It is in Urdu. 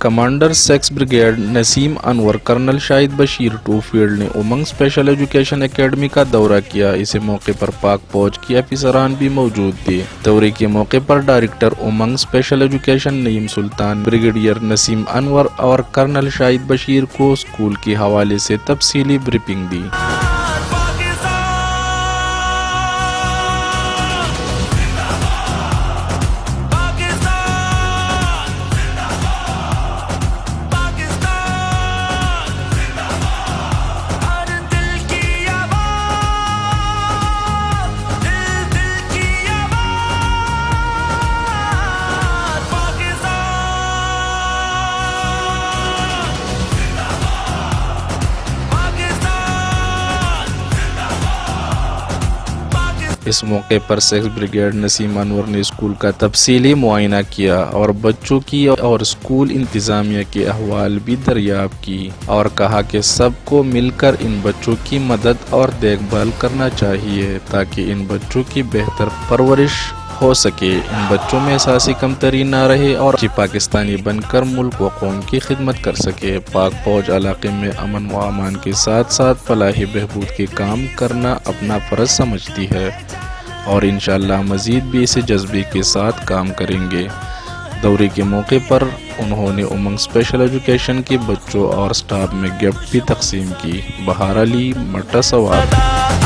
کمانڈر سیکس بریگیڈ نسیم انور کرنل شاہد بشیر 2 فیلڈ نے امنگ اسپیشل ایجوکیشن اکیڈمی کا دورہ کیا۔ اس موقع پر پاک فوج کے افسران بھی موجود تھے۔ دورے کے موقع پر ڈائریکٹر امنگ اسپیشل ایجوکیشن نعیم سلطان، بریگیڈیئر نسیم انور اور کرنل شاہد بشیر کو اسکول کے حوالے سے تفصیلی بریفنگ دی۔ اس موقع پر سیکس بریگیڈ نسیم انور نے اسکول کا تفصیلی معائنہ کیا اور بچوں کی اور اسکول انتظامیہ کے احوال بھی دریافت کی، اور کہا کہ سب کو مل کر ان بچوں کی مدد اور دیکھ بھال کرنا چاہیے تاکہ ان بچوں کی بہتر پرورش ہو سکے، ان بچوں میں احساسی کمتری نہ رہے اور پاکستانی بن کر ملک و قوم کی خدمت کر سکے۔ پاک فوج علاقے میں امن و امان کے ساتھ ساتھ فلاحی بہبود کے کام کرنا اپنا فرض سمجھتی ہے اور انشاءاللہ مزید بھی اسی جذبے کے ساتھ کام کریں گے۔ دورے کے موقع پر انہوں نے امنگ اسپیشل ایجوکیشن کے بچوں اور سٹاف میں گفٹ بھی تقسیم کی۔ بہار علی، مٹا سوات۔